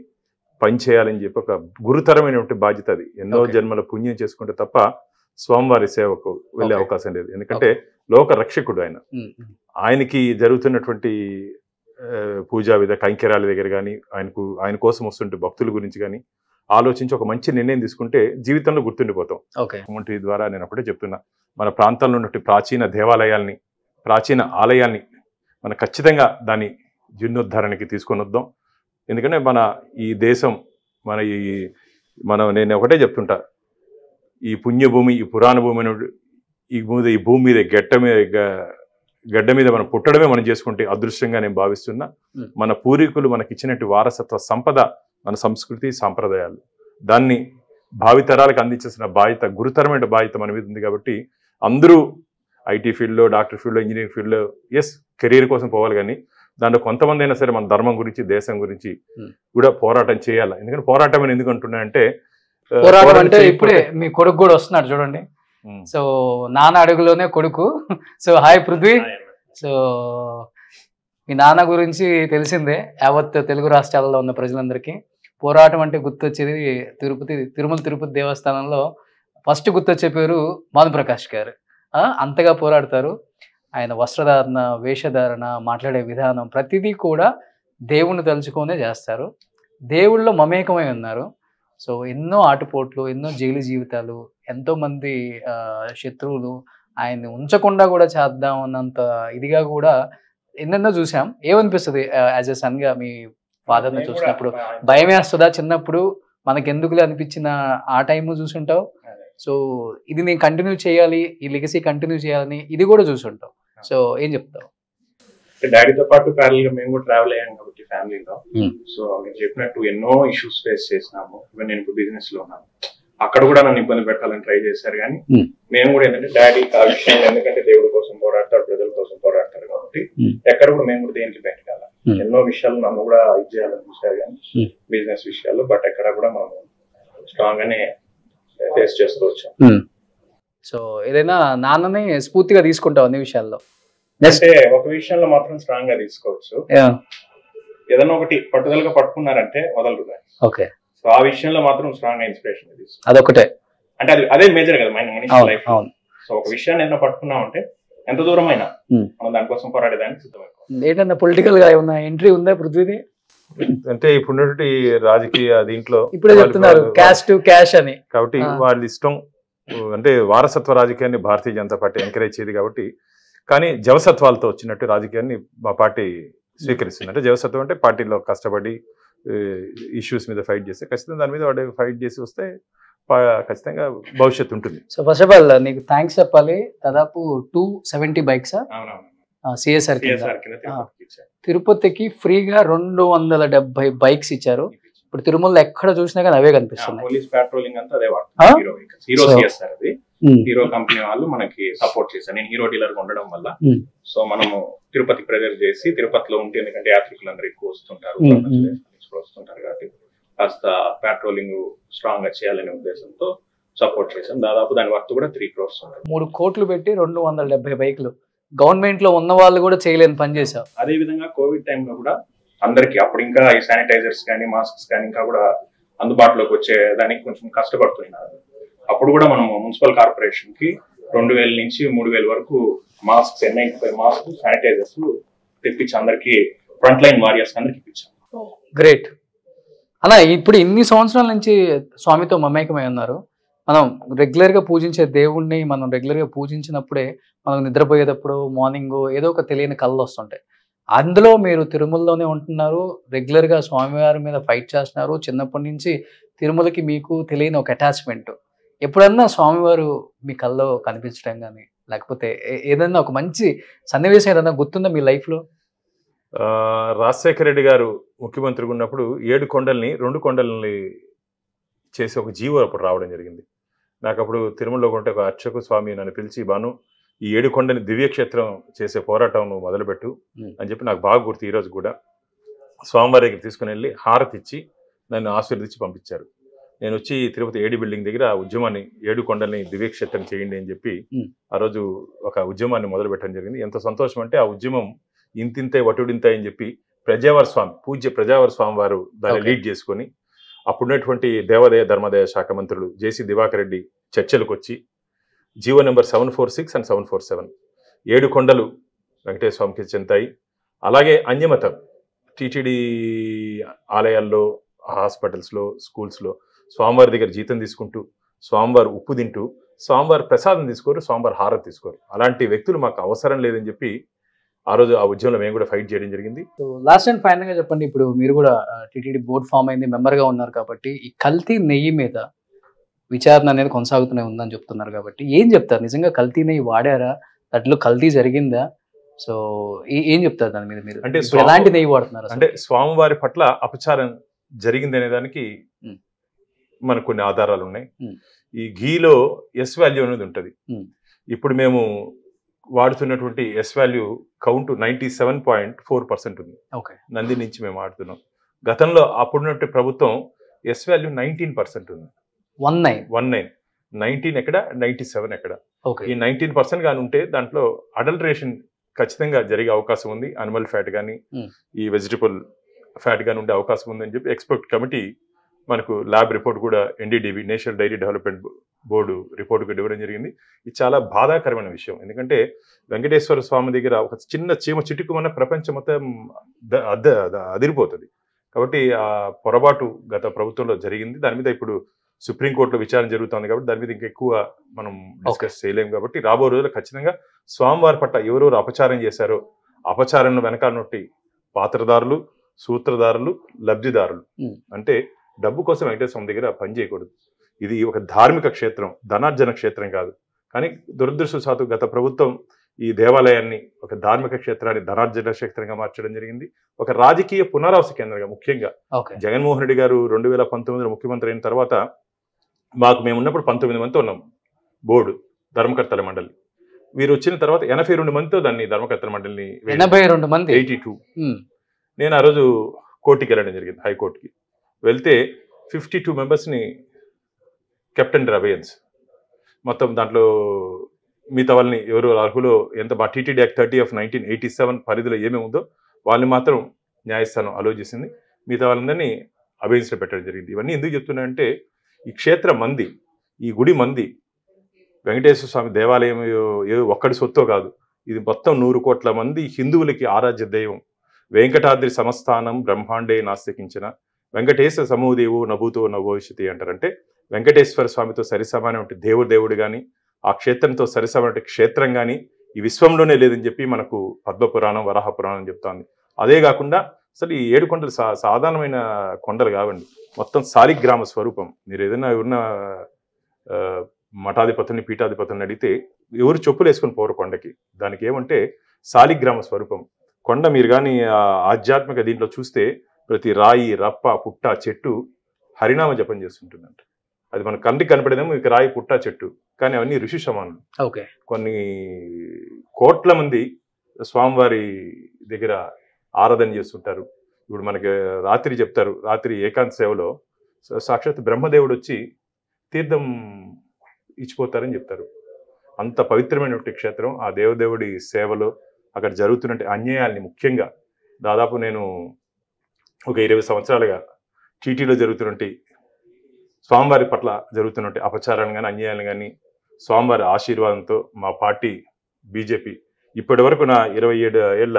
పనిచేయాలని చెప్పి ఒక గురుతరమైనటువంటి బాధ్యత అది. ఎన్నో జన్మల పుణ్యం చేసుకుంటే తప్ప స్వామివారి సేవకు వెళ్ళే అవకాశం లేదు. ఎందుకంటే లోక రక్షకుడు ఆయన. ఆయనకి జరుగుతున్నటువంటి పూజా కైంకర్యాల దగ్గర కానీ, ఆయన కోసం వస్తుంటే భక్తుల గురించి కానీ ఆలోచించి ఒక మంచి నిర్ణయం తీసుకుంటే జీవితంలో గుర్తుండిపోతాం. కమ్యూనిటీ ద్వారా నేను అప్పుడే చెప్తున్నా, మన ప్రాంతంలో ఉన్నటువంటి ప్రాచీన దేవాలయాల్ని, ప్రాచీన ఆలయాల్ని మనం ఖచ్చితంగా దాన్ని జీర్ణోద్ధరణకి తీసుకొని వద్దాం. ఎందుకంటే మన ఈ దేశం, నేను ఒకటే చెప్తుంటా, ఈ పుణ్యభూమి, ఈ పురాణ భూమి, ఈ భూమి మీద గడ్డ మీద మనం పుట్టడమే మనం చేసుకుంటే అదృష్టంగా నేను భావిస్తున్నా. మన పూర్వీకులు మనకి ఇచ్చినట్టు వారసత్వ సంపద, మన సంస్కృతి సాంప్రదాయాలు, దాన్ని భావితరాలకు అందించాల్సిన బాధ్యత, గురుతరమైన బాధ్యత మన మీద ఉంది. కాబట్టి అందరూ ఐటీ ఫీల్డ్లో, డాక్టర్ ఫీల్డ్లో, ఇంజనీరింగ్ ఫీల్డ్లో కెరీర్ కోసం పోవాలి. కానీ దాంట్లో కొంతమంది అయినా సరే మన ధర్మం గురించి, దేశం గురించి కూడా పోరాటం చేయాలి. ఎందుకంటే పోరాటం అని ఎందుకు అంటున్నా అంటే, పోరాటం అంటే ఇప్పుడే మీ కొడుకు కూడా వస్తున్నాడు చూడండి. సో నాన్న అడుగులోనే కొడుకు. So hi Prithvi. సో మీ నాన్న గురించి తెలిసిందే యావత్ తెలుగు రాష్ట్రాలలో ఉన్న ప్రజలందరికీ. పోరాటం అంటే గుర్తొచ్చేది తిరుమల తిరుపతి దేవస్థానంలో ఫస్ట్ గుర్తొచ్చే పేరు భానుప్రకాష్ గారు. అంతగా పోరాడతారు. ఆయన వస్త్రధారణ, వేషధారణ, మాట్లాడే విధానం ప్రతిదీ కూడా దేవుణ్ణి తలుచుకొనే చేస్తారు. దేవుళ్ళలో మమేకమై ఉన్నారు. సో ఎన్నో ఆటుపోట్లు, ఎన్నో జైలు జీవితాలు, ఎంతోమంది శత్రువులు ఆయన్ని ఉంచకుండా కూడా చేద్దాం అన్నంత ఇదిగా కూడా ఎన్నెన్నో చూసాం. ఏమనిపిస్తుంది యాజ్ ఎ సన్గా మీ ఫాదర్ని చూసినప్పుడు? భయం వేస్తుందా చిన్నప్పుడు? మనకెందుకులే అనిపించిన ఆ టైము చూసుంటావు. సో ఇది నేను కంటిన్యూ చేయాలి, ఈ లెగసీ కంటిన్యూ చేయాలని ఇది కూడా చూసుంటావు. సో ఏం చెప్తావు? డాడీతో పాటు ప్యారల్ గా మేము కూడా ట్రావెల్ అయ్యాం కాబట్టి ఫ్యామిలీలో. సో నేను చెప్పినట్టు ఎన్నో ఇష్యూస్ ఫేస్ చేసినాము. ఈవెన్ నేను ఇప్పుడు బిజినెస్ లో ఉన్నాను, అక్కడ కూడా నన్ను ఇబ్బంది పెట్టాలని ట్రై చేశారు. కానీ మేము కూడా ఏంటంటే డాడీ ఆ విషయంలో, ఎందుకంటే దేవుడి కోసం పోరాడతారు, ప్రజల కోసం పోరాడతారు కాబట్టి ఎక్కడ కూడా మేము కూడా దేనికి పెట్టాలి. ఎన్నో విషయాలు నన్ను కూడా ఇది చేయాలని చూశారు కానీ బిజినెస్ విషయాల్లో, బట్ ఎక్కడ కూడా మనం స్ట్రాంగ్ గానే ఫేస్ చేసుకోవచ్చు. సో ఏదైనా నాన్నని స్ఫూర్తిగా తీసుకుంటావు అన్ని విషయాల్లో? అంటే ఒక విషయంలో మాత్రం స్ట్రాంగ్ గా తీసుకోవచ్చు. ఏదైనా ఒకటి పట్టుదలగా పట్టుకున్నారంటే వదలరు. ఓకే. సో ఆ విషయంలో మాత్రం స్ట్రాంగ్ గా ఇన్స్పిరేషన్ తీసుకోవచ్చు. అదొకటే అంటే అదే మేజర్ కదా మనిషి లైఫ్. సో ఒక విషయాన్ని ఏదైనా పట్టుకున్నామంటే ఎంత దూరం అయినా మనం దానికోసం పోరాడేదానికి సిద్ధమైపోతాం. ఏంటన్నా పొలిటికల్ గా ఏమన్నా ఎంట్రీ ఉందా పృథ్వీది? అంటే ఇప్పుడున్నటువంటి రాజకీయ దీంట్లో ఇప్పుడే చెప్తున్నారు క్యాష్ టు క్యాష్ అని, కాబట్టి వాళ్ళ ఇష్టం. అంటే వారసత్వ రాజకీయాన్ని భారతీయ జనతా పార్టీ ఎంకరేజ్ చేయదు కాబట్టి, కానీ జవసత్వాలతో వచ్చినట్టు రాజకీయాన్ని మా పార్టీ స్వీకరిస్తుంది. అంటే జవసత్వం అంటే పార్టీలో కష్టపడి ఇష్యూస్ మీద ఫైట్ చేస్తే ఖచ్చితంగా దాని మీద వాడు ఫైట్ చేసి వస్తే ఖచ్చితంగా భవిష్యత్తు ఉంటుంది. సో ఫస్ట్ ఆఫ్ ఆల్ నీకు థ్యాంక్స్ చెప్పాలి. దాదాపు 270 బైక్స్ సిఎస్ఆర్ తిరుపతికి ఫ్రీగా 270 బైక్స్ ఇచ్చారు. ఇప్పుడు తిరుమలలో ఎక్కడ చూసినా కానీ అవే కనిపిస్తున్నాయి. పోలీస్ పెట్రోలింగ్ అంతా అదే వాడుతున్నారు. హీరో సిఎస్ఆర్ అది హీరో కంపెనీ వాళ్ళు మనకి సపోర్ట్ చేశారు. నేను హీరో డీలర్ గా ఉండడం వల్ల సో మనము తిరుపతి ప్రెజర్ చేసి తిరుపతిలో ఉంటే, ఎందుకంటే యాత్రికులు అందరూ ఎక్కువ వస్తుంటారు వస్తుంటారు కాబట్టి కాస్త పెట్రోలింగ్ స్ట్రాంగ్ గా చేయాలనే ఉద్దేశంతో సపోర్ట్ చేశాం. దాదాపు దాని వర్త్ కూడా 3 crores ఉంటుంది. 3 కోట్లు పెట్టి 270 బైక్లు గవర్నమెంట్ లో ఉన్న వాళ్ళు కూడా చేయలేని పని చేశారు. అదే విధంగా కోవిడ్ టైంలో కూడా అందరికి అప్పుడు ఇంకా ఈ శానిటైజర్స్ కానీ మాస్క్స్ కానీ ఇంకా కూడా అందుబాటులోకి వచ్చే దానికి కొంచెం కష్టపడుతున్నారు. అప్పుడు కూడా మనము మున్సిపల్ కార్పొరేషన్ కి 2000 నుంచి 3000 వరకు మాస్క్స్, N95 మాస్క్, శానిటైజర్స్ తెప్పించి అందరికి ఫ్రంట్ లైన్ వారియర్స్ అందరికి ఇప్పించాం. గ్రేట్ అలా. ఇప్పుడు ఇన్ని సంవత్సరాల నుంచి స్వామితో మమేకమై ఉన్నారు. మనం రెగ్యులర్ గా పూజించే దేవుణ్ణి మనం రెగ్యులర్ గా పూజించినప్పుడే మనం నిద్రపోయేటప్పుడు మార్నింగ్ ఏదో ఒక తెలియని కళ్ళు వస్తుంటాయి. అందులో మీరు తిరుమలలోనే ఉంటున్నారు, రెగ్యులర్ గా స్వామివారి మీద ఫైట్ చేస్తున్నారు. చిన్నప్పటి నుంచి తిరుమలకి మీకు తెలియని ఒక అటాచ్మెంట్. ఎప్పుడన్నా స్వామివారు మీ కల్లో కనిపించడం కానీ, లేకపోతే ఏదన్నా ఒక మంచి సన్నివేశం ఏదన్నా గుర్తుందా మీ లైఫ్ లో? రాజశేఖర రెడ్డి గారు ముఖ్యమంత్రిగా ఉన్నప్పుడు 7 కొండల్ని 2 కొండల్ని చేసి ఒక జీవో అప్పుడు రావడం జరిగింది. నాకు అప్పుడు తిరుమలలో ఉంటే ఒక అర్చకు స్వామి నన్ను పిలిచి, బాను ఈ 7 కొండని దివ్యక్షేత్రం చేసే పోరాటం నువ్వు మొదలుపెట్టు అని చెప్పి నాకు బాగా గుర్తు. ఈరోజు కూడా స్వామివారి దగ్గర తీసుకుని వెళ్ళి హారతి ఇచ్చి నన్ను ఆశీర్వదించి పంపించారు. నేను వచ్చి తిరుపతి ఏడి బిల్డింగ్ దగ్గర ఆ ఉద్యమాన్ని 7 కొండల్ని దివ్యక్షేత్రం చేయండి అని చెప్పి ఆ రోజు ఒక ఉద్యమాన్ని మొదలు పెట్టడం జరిగింది. ఎంత సంతోషం అంటే ఆ ఉద్యమం ఇంతింతే వటుడింతే అని చెప్పి ప్రజావర స్వామి, పూజ్య ప్రజావర స్వామి వారు దాన్ని లీడ్ చేసుకొని అప్పుడున్నటువంటి దేవాదాయ ధర్మాదాయ శాఖ మంత్రులు జేసీ దివాకర్ రెడ్డి చర్చలకు వచ్చి జీవో నెంబర్ 746 and 747 7 కొండలు వెంకటేశ్వర స్వామికి చెందాయి. అలాగే అన్యమతం టీటీడీ ఆలయాల్లో, హాస్పిటల్స్లో, స్కూల్స్లో స్వామివారి దగ్గర జీతం తీసుకుంటూ, స్వామివారు ఉప్పు తింటూ, స్వామివారి ప్రసాదం తీసుకోరు, స్వామివారి హారతి తీసుకోరు. అలాంటి వ్యక్తులు మాకు అవసరం లేదని చెప్పి ఆ రోజు ఆ ఉద్యమంలో మేము కూడా ఫైట్ చేయడం జరిగింది. సో లాస్ట్ అండ్ ఫైనల్ గా చెప్పండి, ఇప్పుడు మీరు కూడా టీటీడీ బోర్డ్ ఫామ్ అయింది, మెంబర్గా ఉన్నారు కాబట్టి ఈ కల్తీ నెయ్యి మీద విచారణ అనేది కొనసాగుతూనే ఉందని చెప్తున్నారు కాబట్టి ఏం చెప్తారు? నిజంగా కల్తీ నెయ్యి వాడారా? దాంట్లో కల్తీ జరిగిందా? సో ఏం చెప్తారు దాని మీద? మీరు అంటే ఎలాంటి నెయ్యి వాడుతున్నారు? అంటే స్వామివారి పట్ల అపచారం జరిగింది అనే దానికి మనకు కొన్ని ఆధారాలు ఉన్నాయి. ఈ ఘీలో ఎస్ వాల్యూ అనేది ఉంటుంది. ఇప్పుడు మేము వాడుతున్నటువంటి ఎస్ వాల్యూ కౌంట్ 97.4% ఉంది. నంది నుంచి మేము వాడుతున్నాం. గతంలో అప్పుడున్నట్టు ప్రభుత్వం ఎస్ వాల్యూ 19% ఉంది. 19 ఎక్కడ, 97 ఎక్కడ? ఈ 19% కానీ ఉంటే దాంట్లో అడల్టరేషన్ ఖచ్చితంగా జరిగే అవకాశం ఉంది. అనిమల్ ఫ్యాట్ కానీ ఈ వెజిటబుల్ ఫ్యాట్ కానీ ఉండే అవకాశం ఉందని చెప్పి ఎక్స్పర్ట్ కమిటీ మనకు ల్యాబ్ రిపోర్ట్ కూడా NDDB National Dairy Development Board report కూడా ఇవ్వడం జరిగింది. ఇది చాలా బాధాకరమైన విషయం. ఎందుకంటే వెంకటేశ్వర స్వామి దగ్గర ఒక చిన్న చీమ చిటుకుమన్న ప్రపంచం మొత్తం అదిరిపోతుంది. కాబట్టి ఆ పొరపాటు గత ప్రభుత్వంలో జరిగింది. దాని మీద ఇప్పుడు సుప్రీంకోర్టులో విచారణ జరుగుతుంది కాబట్టి దాని మీద ఇంకెక్కువ మనం డిస్కస్ చేయలేము. కాబట్టి రాబో రోజుల్లో ఖచ్చితంగా స్వామివారి పట్ల ఎవరెవరు అపచారం చేశారో అపచారం వెనకాల నొట్టి పాత్రదారులు, సూత్రధారులు, లబ్ధిదారులు, అంటే డబ్బు కోసం వెంకటేశ్వర స్వామి దగ్గర పనిచేయకూడదు. ఇది ఒక ధార్మిక క్షేత్రం, ధనార్జన క్షేత్రం కాదు. కానీ దురదృష్టవశాత్తు గత ప్రభుత్వం ఈ దేవాలయాన్ని ఒక ధార్మిక క్షేత్రాన్ని ధనార్జన క్షేత్రంగా మార్చడం జరిగింది. ఒక రాజకీయ పునరావాస కేంద్రంగా, ముఖ్యంగా జగన్మోహన్ రెడ్డి గారు 2019లో ముఖ్యమంత్రి అయిన తర్వాత మేము ఉన్నప్పుడు 19 మందితో ఉన్నాం బోర్డు ధర్మకర్తల మండలి. వీరు వచ్చిన తర్వాత 82 మందితో దాన్ని ధర్మకర్తల మండలిని 82 మంది 82. నేను ఆ రోజు కోర్టుకి వెళ్ళడం జరిగింది, హైకోర్టుకి వెళ్తే 52 మెంబర్స్ని కెప్టెన్ అబయన్స్, మొత్తం దాంట్లో మిగతా వాళ్ళని ఎవరు అర్హులో ఎంత మా TTD Act 30 of 1987 పరిధిలో ఏమేమి ఉందో వాళ్ళని మాత్రం న్యాయస్థానం అలో చేసింది. మిగతా వాళ్ళందరినీ అబయన్స్లో పెట్టడం జరిగింది. ఇవన్నీ ఎందుకు చెప్తున్నానంటే ఈ క్షేత్రం మంది, ఈ గుడి మంది, వెంకటేశ్వర స్వామి దేవాలయం ఏ ఒక్కడి సొత్తో కాదు, ఇది మొత్తం 100 కోట్ల మంది హిందువులకి ఆరాధ్య దైవం. వెంకటాద్రి సమస్థానం బ్రహ్మాండే నాస్తికించిన వెంకటేశ్వర సమూహదేవు నభూతో నభవిష్యతి అంటారంటే వెంకటేశ్వర స్వామితో సరిసమానమైన దేవుడు కానీ ఆ క్షేత్రంతో సరిసమైన క్షేత్రం కానీ ఈ విశ్వంలోనే లేదని చెప్పి మనకు పద్మపురాణం, వరాహ పురాణం చెప్తోంది. అదే కాకుండా అసలు ఈ 7 కొండలు సాధారణమైన కొండలు కావండి, మొత్తం సాలిగ్రామ స్వరూపం. మీరు ఏదైనా ఉన్న మఠాధిపతుల్ని, పీఠాధిపతుల్ని అడిగితే ఎవరు చెప్పులు వేసుకొని పోరు కొండకి. దానికి ఏమంటే సాలిగ్రామ స్వరూపం. కొండ మీరు కానీ ఆధ్యాత్మిక దీంట్లో చూస్తే ప్రతి రాయి, రప్ప, పుట్ట, చెట్టు హరినామ జపం చేస్తుంటుందంట. అది మన కంటికి కనపడేదేమో ఇక రాయి, పుట్ట, చెట్టు, కానీ అవన్నీ ఋషి సమానులు. కొన్ని కోట్ల మంది స్వామివారి దగ్గర ఆరాధన చేస్తుంటారు. ఇప్పుడు మనకి రాత్రి చెప్తారు, రాత్రి ఏకాంత సేవలో సాక్షాత్ బ్రహ్మదేవుడు వచ్చి తీర్థం ఇచ్చిపోతారని చెప్తారు. అంత పవిత్రమైనటువంటి క్షేత్రం. ఆ దేవదేవుడి సేవలో అక్కడ జరుగుతున్నట్టు అన్యాయాల్ని, ముఖ్యంగా దాదాపు నేను ఒక 20 సంవత్సరాలుగా టీటీలో జరుగుతున్నట్టు స్వామివారి పట్ల జరుగుతున్నట్టు అపచారాలను కానీ, అన్యాయాలను కానీ స్వామివారి ఆశీర్వాదంతో మా పార్టీ బీజేపీ ఇప్పటి వరకు నా 27 ఏళ్ల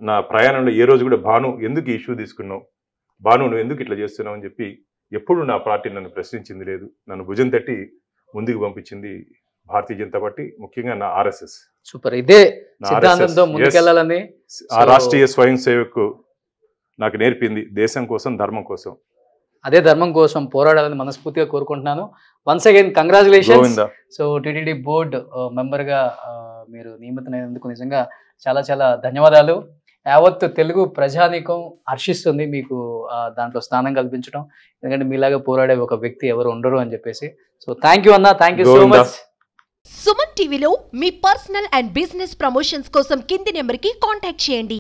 నా ప్రయాణంలో ఏ రోజు కూడా భాను ఎందుకు ఈ ఇష్యూ తీసుకున్నావు, భాను నువ్వు ఎందుకు ఇట్లా చేస్తున్నావు అని చెప్పి ఎప్పుడు నా పార్టీ నన్ను ప్రశ్నించింది లేదు. నన్ను భుజం తట్టి ముందుకు పంపించింది భారతీయ జనతా పార్టీ, ముఖ్యంగా నా RSS. సూపర్. ఇదే సిద్ధాంతంతో ముందుకెళ్లాలని ఆ రాష్ట్రీయ స్వయం సేవకు నాకు నేర్పింది దేశం కోసం, ధర్మం కోసం. అదే ధర్మం కోసం పోరాడాలని మనస్ఫూర్తిగా కోరుకుంటున్నాను. Once again congratulations. So TTD board మెంబర్గా మీరు నియమితులైనందుకు నిజంగా చాలా చాలా ధన్యవాదాలు. యావత్ తెలుగు ప్రజానీకం హర్షిస్తుంది మీకు దాంట్లో స్థానం కల్పించడం. ఎందుకంటే మీలాగా పోరాడే ఒక వ్యక్తి ఎవరు ఉండరు అని చెప్పేసి. సో థ్యాంక్ యూ అన్న, thank you so much. Suman టీవీలో మీ పర్సనల్ అండ్ బిజినెస్ ప్రమోషన్స్ కోసం కింది నెంబర్కి కాంటాక్ట్ చేయండి.